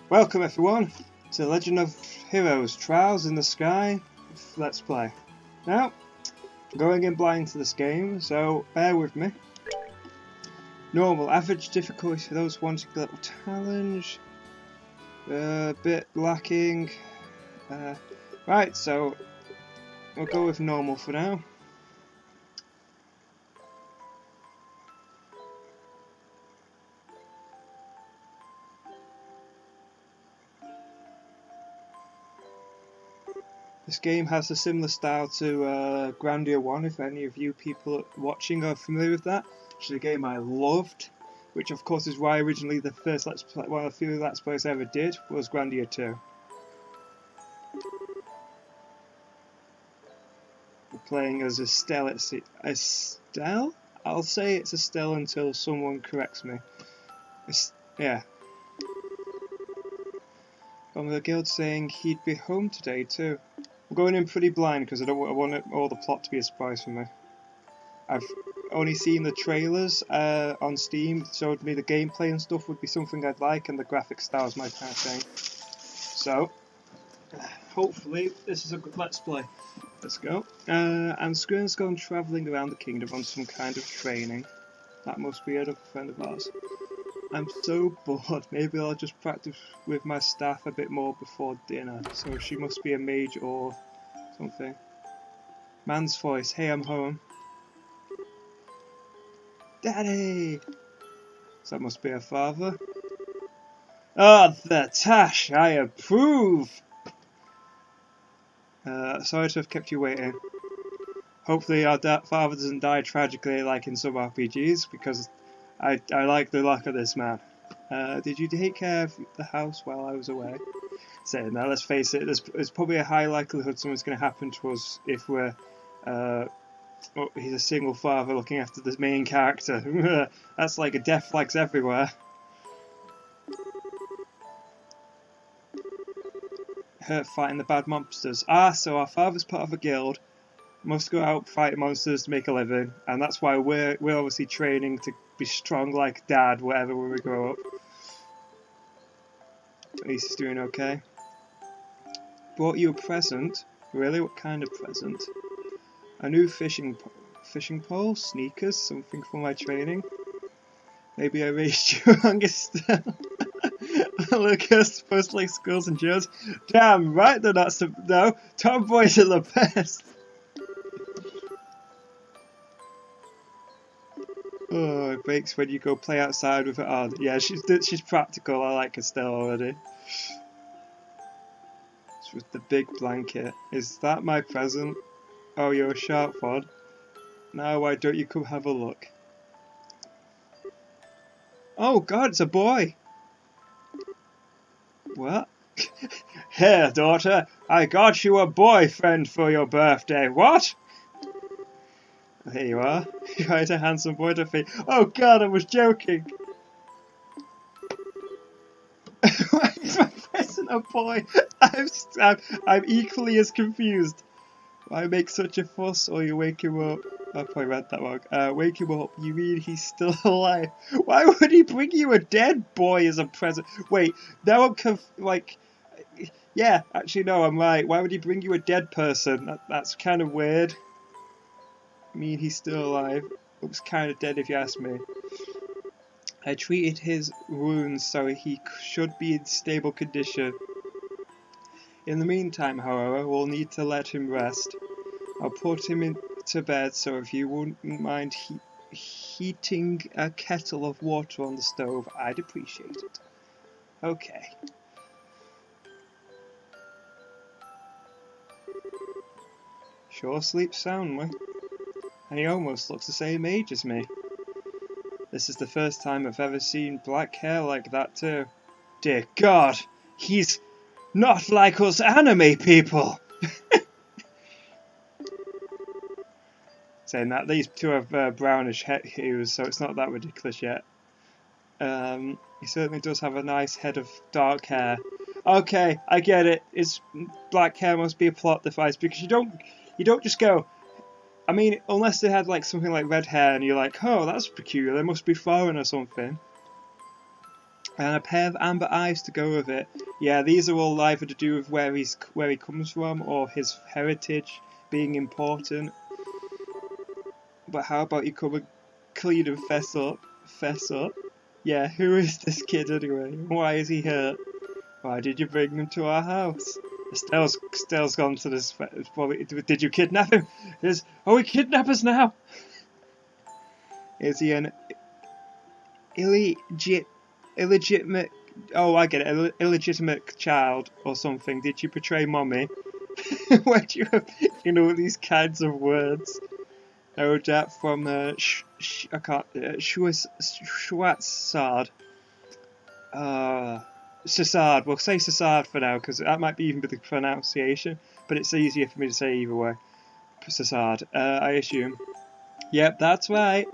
Welcome everyone to Legend of Heroes Trials in the Sky Let's Play. Now, I'm going in blind to this game, so bear with me. Normal, average difficulty for those wanting a little challenge. A bit lacking. Right, so we'll go with normal for now. This game has a similar style to Grandia 1, if any of you people watching are familiar with that. Which is a game I loved, which of course is why originally the first Let's Play, one of the few Let's Plays I ever did, was Grandia 2. We're playing as Estelle. Estelle? I'll say it's Estelle until someone corrects me. Yeah. From the guild saying he'd be home today too. I'm going in pretty blind because I want all the plot to be a surprise for me. I've only seen the trailers on Steam, showed me the gameplay and stuff would be something I'd like, and the graphic style is my kind of thing. So, hopefully this is a good Let's Play. Let's go. And Skirn's gone travelling around the kingdom on some kind of training. That must be a friend of ours. I'm so bored, maybe I'll just practice with my staff a bit more before dinner. So she must be a mage or something. Man's voice, hey, I'm home. Daddy! So that must be her father. Ah, the Tash, I approve! Sorry to have kept you waiting. Hopefully our father doesn't die tragically like in some RPGs, because I like the luck of this man. Did you take care of the house while I was away? Saying that, let's face it, there's probably a high likelihood something's going to happen to us if we're... he's a single father looking after the main character. That's like a death flags everywhere. Hurt fighting the bad monsters. Ah, so our father's part of a guild. Must go out fighting monsters to make a living, and that's why we're obviously training to be strong like Dad, whatever when we grow up. At least he's doing okay. Brought you a present. Really? What kind of present? A new fishing pole, sneakers, something for my training. Maybe I raised you youngest. Look at supposed like schools and jails. Damn right, they're not. No, tomboys are the best. Oh, it breaks when you go play outside with her. Oh, yeah, she's practical. I like Estelle already. It's with the big blanket. Is that my present? Oh, you're a sharp one. Now why don't you come have a look? Oh God, it's a boy! What? Here, daughter, I got you a boyfriend for your birthday. What? Here you are. You're quite a handsome boy to feed. Oh God, I was joking. Why is my present a boy? I'm equally as confused. Why make such a fuss, or you wake him up? I probably read that wrong. Wake him up, you mean he's still alive? Why would he bring you a dead boy as a present? Wait, now I'm like... Yeah, actually no, I'm right. Why would he bring you a dead person? That's kind of weird. I mean, he's still alive. Looks kind of dead if you ask me. I treated his wounds so he should be in stable condition. In the meantime, however, we'll need to let him rest. I'll put him into bed, so if you wouldn't mind heating a kettle of water on the stove, I'd appreciate it. Okay. Sure sleeps soundly. And he almost looks the same age as me. This is the first time I've ever seen black hair like that too. Dear God, he's not like us anime people! Saying that, these two have brownish hues, so it's not that ridiculous yet. He certainly does have a nice head of dark hair. Okay, I get it. His black hair must be a plot device, because you don't just go... I mean, unless they had like something like red hair and you're like, oh, that's peculiar, they must be foreign or something. And a pair of amber eyes to go with it. Yeah, these are all either to do with where he comes from or his heritage being important. But how about you come and clean and fess up? Fess up? Yeah, who is this kid anyway? Why is he hurt? Why did you bring him to our house? Estelle's gone to this. Did you kidnap him? Are we kidnappers now? Is he an illegitimate? Oh, I get it. Illegitimate child or something. Did you betray mommy? Where do you have, these kinds of words? No doubt from Schwarzsard. Sassard. We'll say Sassard for now because that might be even the pronunciation, but it's easier for me to say either way. Sassard, I assume. Yep, that's right.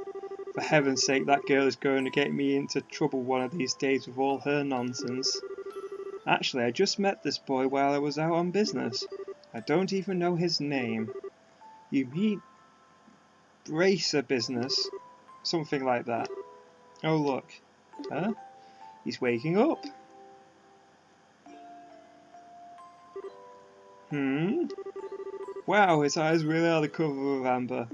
For heaven's sake, that girl is going to get me into trouble one of these days with all her nonsense. Actually, I just met this boy while I was out on business. I don't even know his name. You mean Bracer business? Something like that. Oh look. Huh? He's waking up. Wow, his eyes really are the cover of amber.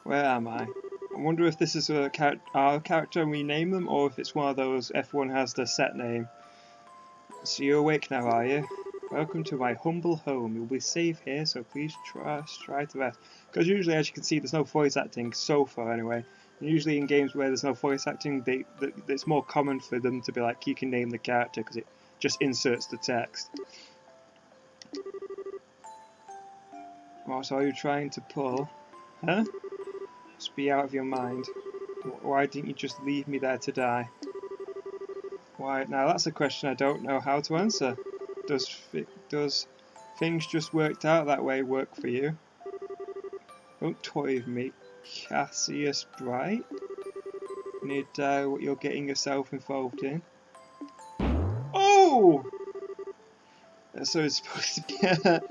Where am I? I wonder if this is our character and we name them, or if it's one of those everyone has their set name. So you're awake now, are you? Welcome to my humble home. You'll be safe here, so please try to rest. Because usually, as you can see, there's no voice acting so far anyway. And usually in games where there's no voice acting, it's more common for them to be like, you can name the character, because it just inserts the text. What are you trying to pull? Huh? Must be out of your mind. Why didn't you just leave me there to die? Why? Now that's a question I don't know how to answer. Does things just worked out that way work for you? Don't toy with me, Cassius Bright. You need to die what you're getting yourself involved in. Oh! So it's supposed to be a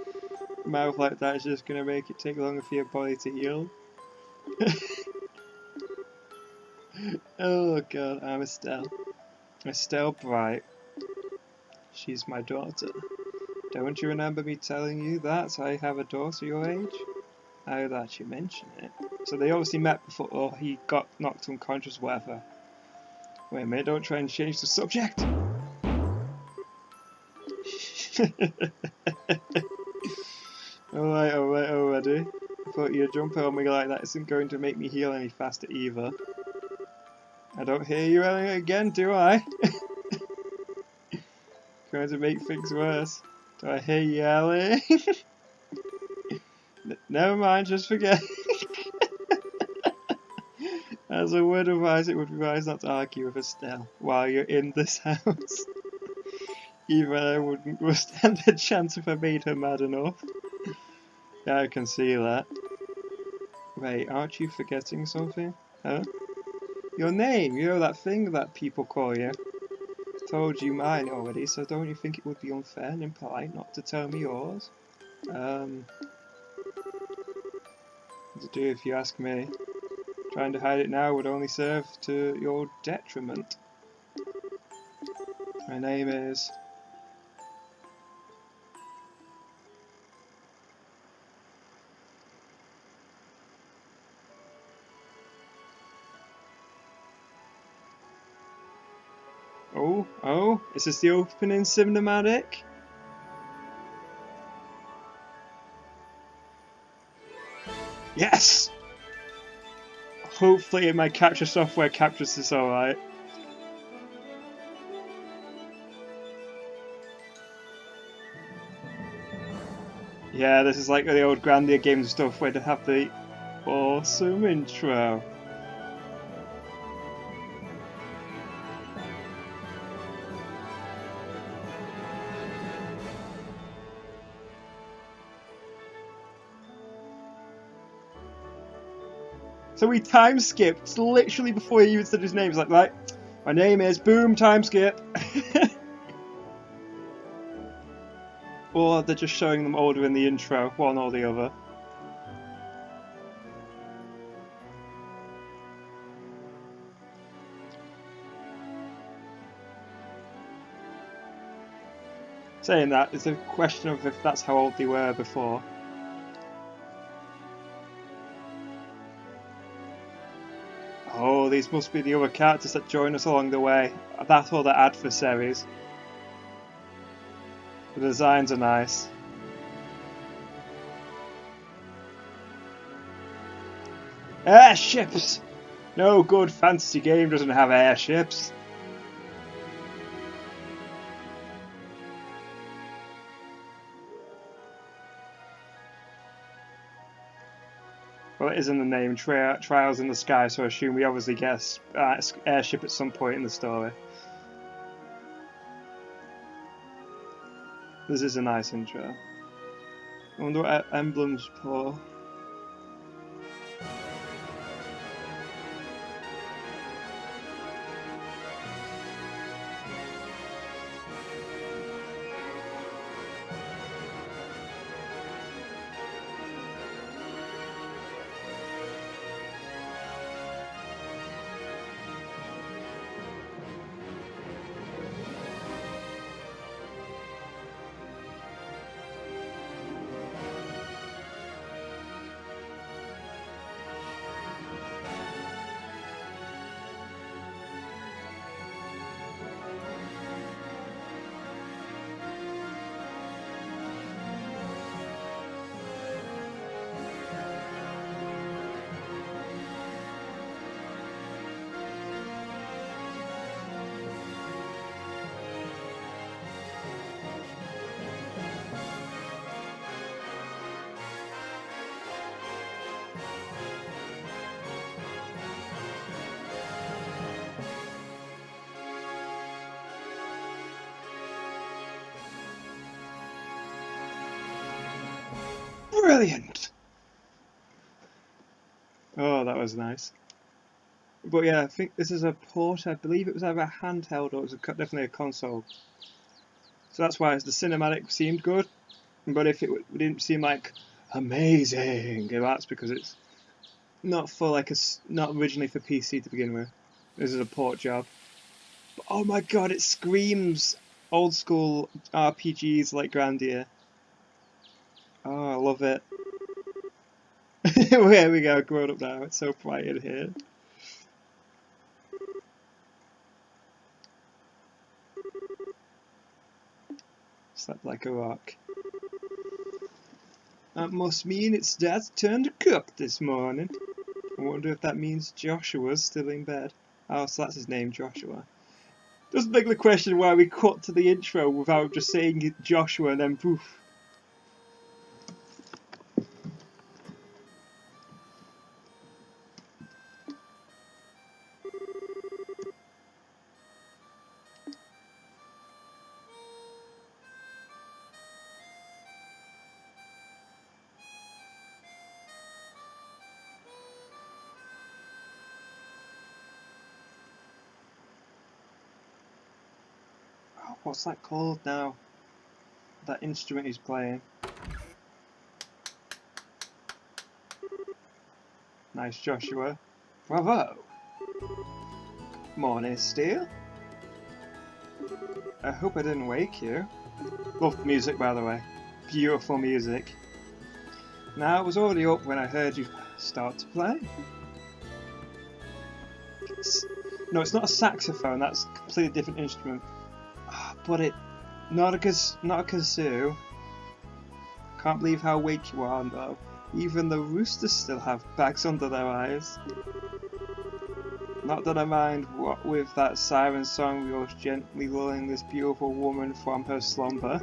mouth like that is just going to make it take longer for your body to heal. Oh god, I'm Estelle. Estelle Bright. She's my daughter. Don't you remember me telling you that I have a daughter your age? Now that you mention it. So they obviously met before he got knocked unconscious, whatever. Wait a minute, don't try and change the subject! Alright, already. I thought your jumping on me like that isn't going to make me heal any faster either. I don't hear you yelling again, do I? Going to make things worse. Do I hear you yelling? Never mind, just forget. As a word of advice, it would be wise not to argue with Estelle while you're in this house. Even I wouldn't withstand the chance if I made her mad enough. Yeah, I can see that. Wait, aren't you forgetting something? Huh? Your name, that thing that people call you. I told you mine already, so don't you think it would be unfair and impolite not to tell me yours? What to do if you ask me. Trying to hide it now would only serve to your detriment. My name is... Oh, is this the opening cinematic? Yes! Hopefully my capture software captures this alright. Yeah, this is like the old Grandia games stuff where they have the awesome intro. So we time skipped literally before he even said his name. He's like, right, my name is boom, time skip. Or they're just showing them order in the intro, one or the other. Saying that, it's a question of if that's how old they were before. Oh, these must be the other characters that join us along the way. That's all the adversaries. The designs are nice. Airships! No good fantasy game doesn't have airships. Well, it is in the name, Trials in the Sky, so I assume we obviously get an airship at some point in the story. This is a nice intro. I wonder what emblems for. Brilliant! Oh, that was nice. But yeah, I think this is a port. I believe it was either a handheld or it was definitely a console. So that's why the cinematic seemed good. But if it didn't seem like amazing, that's because it's not not originally for PC to begin with. This is a port job. But, oh my god, it screams old school RPGs like Grandia. Oh, I love it. There we go, grown up now. It's so bright in here. Slept like a rock. That must mean it's Dad's turn to cook this morning. I wonder if that means Joshua's still in bed. Oh, so that's his name, Joshua. Doesn't beg the question why we cut to the intro without just saying Joshua and then poof. What's that called now? That instrument he's playing. Nice, Joshua. Bravo! Morning, Steel. I hope I didn't wake you. Love the music, by the way. Beautiful music. Now, I was already up when I heard you start to play. No, it's not a saxophone. That's a completely different instrument. But not a kazoo. Can't believe how awake you are, though. Even the roosters still have bags under their eyes. Not that I mind what with that siren song we was gently lulling this beautiful woman from her slumber.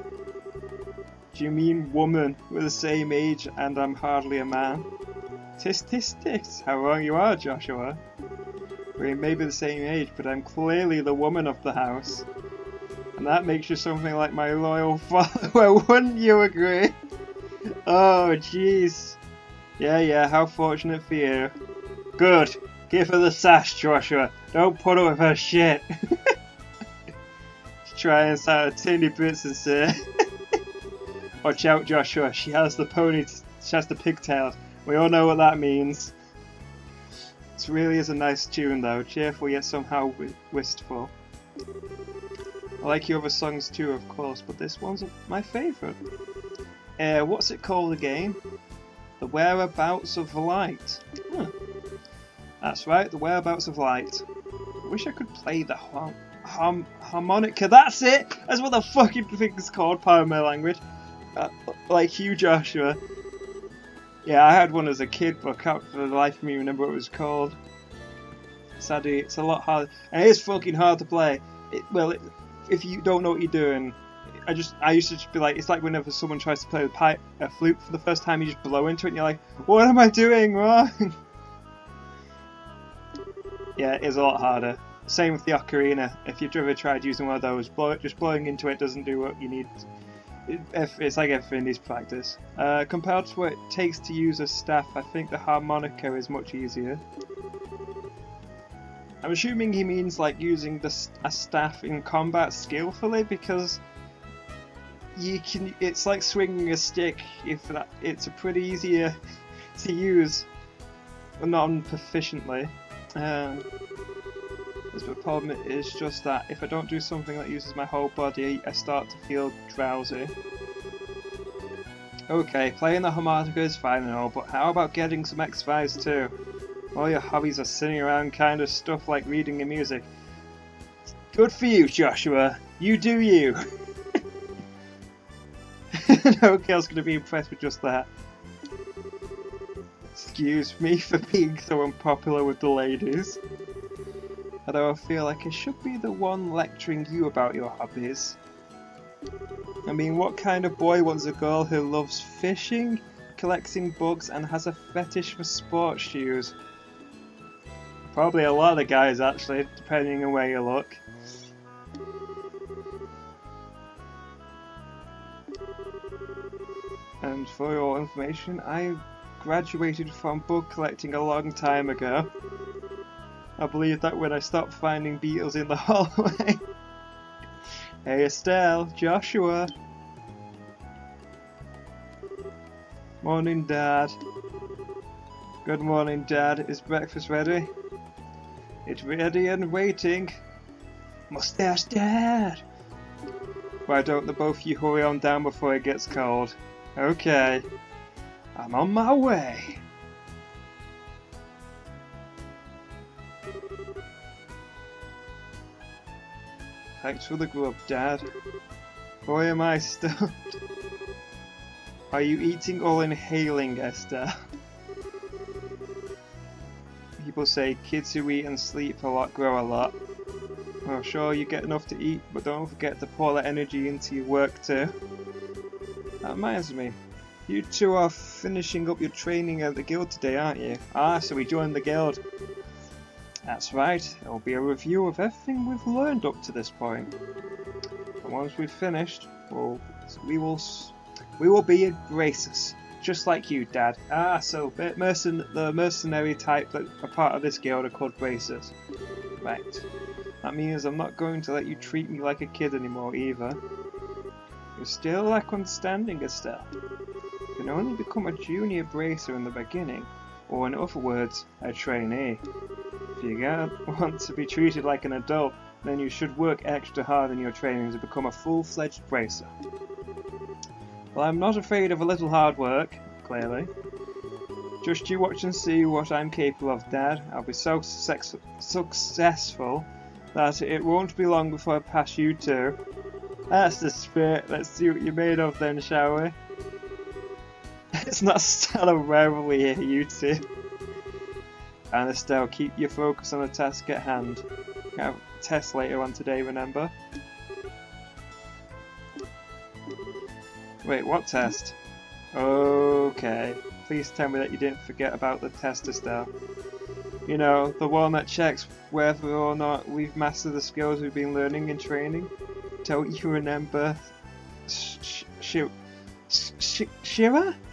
Do you mean woman? We're the same age and I'm hardly a man. Tis tis tis, how wrong you are, Joshua. We may be the same age, but I'm clearly the woman of the house. And that makes you something like my loyal follower, wouldn't you agree? Oh, jeez. Yeah, how fortunate for you. Good. Give her the sash, Joshua. Don't put her with her shit. Try and sound a teeny bit sincere. Watch out, Joshua. She has the pigtails. We all know what that means. This really is a nice tune, though. Cheerful yet somehow wistful. I like your other songs too, of course, but this one's my favourite. What's it called again? The Whereabouts of Light. Huh. That's right, The Whereabouts of Light. I wish I could play the harmonica. That's it! That's what the fucking thing's called, pardon my language. Like you, Joshua. Yeah, I had one as a kid, but I can't for the life of me remember what it was called. Sadly, it's a lot harder. And it is fucking hard to play. If you don't know what you're doing, I used to just be like, it's like whenever someone tries to play a flute for the first time, you just blow into it and you're like, what am I doing wrong? Yeah, it is a lot harder. Same with the ocarina. If you've ever tried using one of those, just blowing into it doesn't do what you need. It's like everything needs practice. Compared to what it takes to use a staff, I think the harmonica is much easier. I'm assuming he means like using a staff in combat skillfully, because it's like swinging a stick. It's a pretty easier to use non-proficiently. The problem is just that if I don't do something that uses my whole body, I start to feel drowsy. Okay, playing the harmonica is fine and all, but how about getting some exercise too? All your hobbies are sitting around kind of stuff like reading and music. Good for you, Joshua. You do you. No girl's going to be impressed with just that. Excuse me for being so unpopular with the ladies. Although I feel like I should be the one lecturing you about your hobbies. I mean, what kind of boy wants a girl who loves fishing, collecting bugs, and has a fetish for sports shoes? Probably a lot of guys, actually, depending on where you look. And for your information, I graduated from bug collecting a long time ago. I believe that when I stopped finding beetles in the hallway. Hey Estelle, Joshua. Morning, Dad. Good morning, Dad. Is breakfast ready? It's ready and waiting. Mustache Dad! Why don't the both of you hurry on down before it gets cold? Okay. I'm on my way. Thanks for the grub, Dad. Boy, am I stuffed. Are you eating or inhaling, Esther? People say kids who eat and sleep a lot grow a lot. Well, sure, you get enough to eat, but don't forget to pour that energy into your work too. That reminds me, you two are finishing up your training at the guild today, aren't you? Ah, so we joined the guild. That's right, it'll be a review of everything we've learned up to this point. And once we've finished, we will be in braces, just like you, Dad. Ah, so the mercenary type that are part of this guild are called bracers. Right. That means I'm not going to let you treat me like a kid anymore either. You're still lack understanding, Estelle. You can only become a junior bracer in the beginning, or in other words, a trainee. If you want to be treated like an adult, then you should work extra hard in your training to become a full-fledged bracer. Well, I'm not afraid of a little hard work, clearly. Just you watch and see what I'm capable of, Dad. I'll be so successful that it won't be long before I pass you too. That's the spirit. Let's see what you're made of then, shall we? It's not still a rivalry here, you two. And Estelle, keep your focus on the task at hand. We have a test later on today, remember? Wait, what test? Okay. Please tell me that you didn't forget about the test, Estelle. You know, the one that checks whether or not we've mastered the skills we've been learning in training. Don't you remember Shira?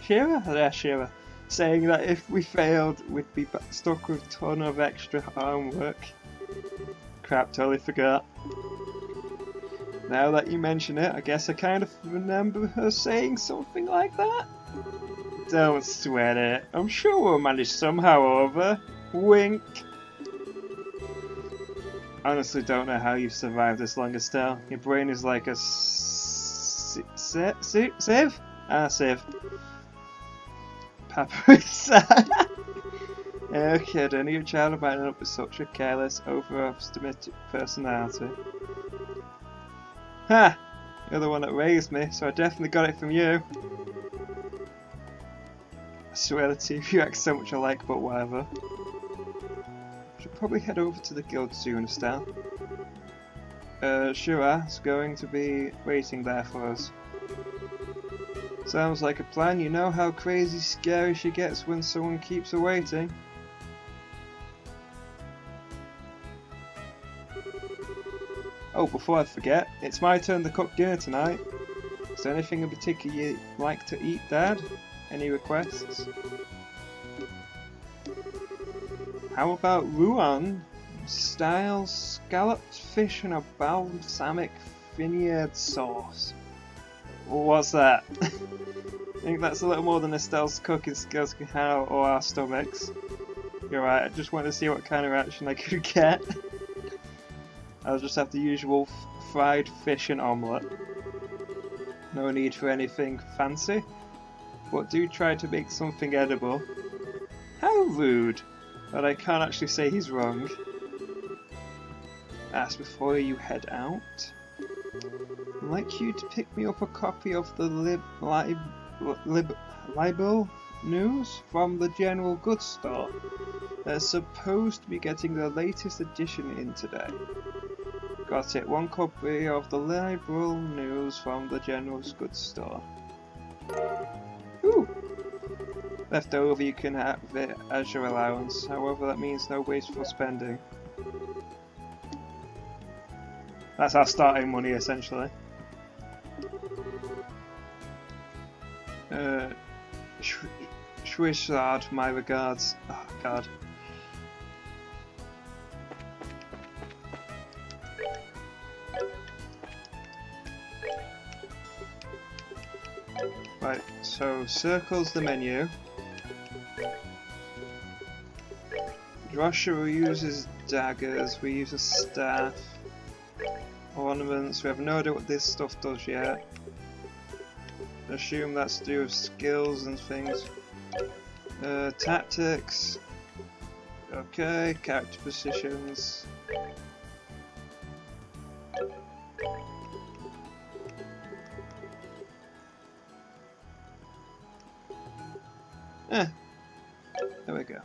Yeah, Shira. Saying that if we failed, we'd be stuck with a ton of extra homework. Crap, totally forgot. Now that you mention it, I guess I kind of remember her saying something like that. Don't sweat it. I'm sure we'll manage somehow over. Wink. honestly don't know how you've survived this long, Estelle. Your brain is like a sieve? Ah, sieve. Papa is sad. Oh kid, only your child might end up with such a careless, over-optimistic personality. Ha! You're the one that raised me, so I definitely got it from you. I swear the two of you act so much alike, but whatever. Should probably head over to the guild soon, Estelle. Shura's going to be waiting there for us. Sounds like a plan. You know how crazy scary she gets when someone keeps her waiting. Oh, before I forget, it's my turn to cook dinner tonight. Is there anything in particular you'd like to eat, Dad? Any requests? How about Rouen style scalloped fish and a balsamic vineyard sauce? What's that? I think that's a little more than Estelle's cooking skills can handle or our stomachs. You're right, I just wanted to see what kind of reaction I could get. I'll just have the usual fried fish and omelette. No need for anything fancy, but do try to make something edible. How rude! But I can't actually say he's wrong. Ask before you head out. I'd like you to pick me up a copy of the Libel News from the General Goods Store. They're supposed to be getting the latest edition in today. Got it, one copy of the Liberal News from the General Goods Store. Ooh! Left over you can have it as your allowance, however that means no wasteful spending. That's our starting money essentially. Schwishard, my regards. Oh god. Right, so circles the menu. Joshua uses daggers, we use a staff. Ornaments, we have no idea what this stuff does yet. Assume that's to do with skills and things. Tactics. Okay, character positions. There we go.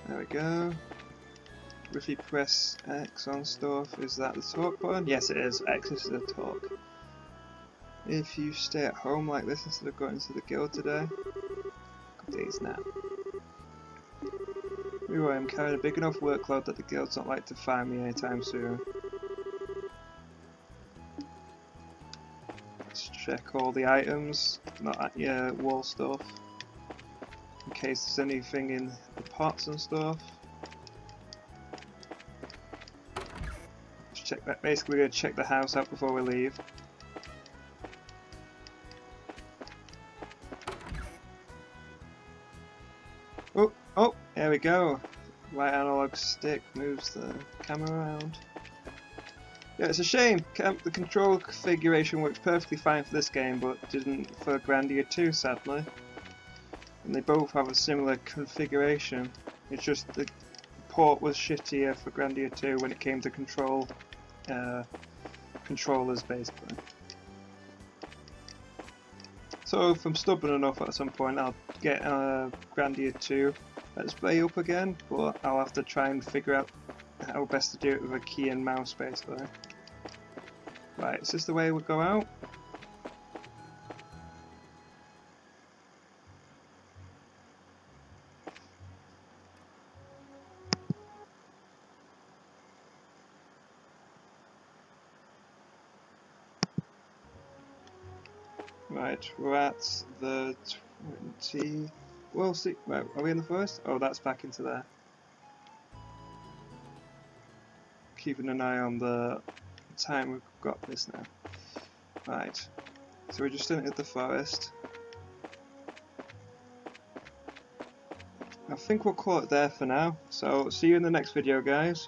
There we go. If you press X on stuff, is that the talk button? Yes it is, X is the talk. If you stay at home like this instead of going to the guild today, good days now. Anyway, I'm carrying a big enough workload that the guild's not like to find me anytime soon. Let's check all the items, not at your wall stuff, in case there's anything in the pots and stuff. Check that. Basically, we're going to check the house out before we leave. Oh, there we go. Right analog stick moves the camera around. Yeah, it's a shame. The control configuration works perfectly fine for this game, but didn't for Grandia 2, sadly. And they both have a similar configuration. It's just the port was shittier for Grandia 2 when it came to controllers, basically. So if I'm stubborn enough at some point, I'll get Grandia 2 Let's Play up again, but I'll have to try and figure out how best to do it with a key and mouse, basically. Right, is this the way we go out? Right, we're at the 20... We'll see. Right, are we in the forest? Oh, that's back into there. Keeping an eye on the time we've got this now. Right, so we just entered the forest. I think we'll call it there for now. So see you in the next video, guys.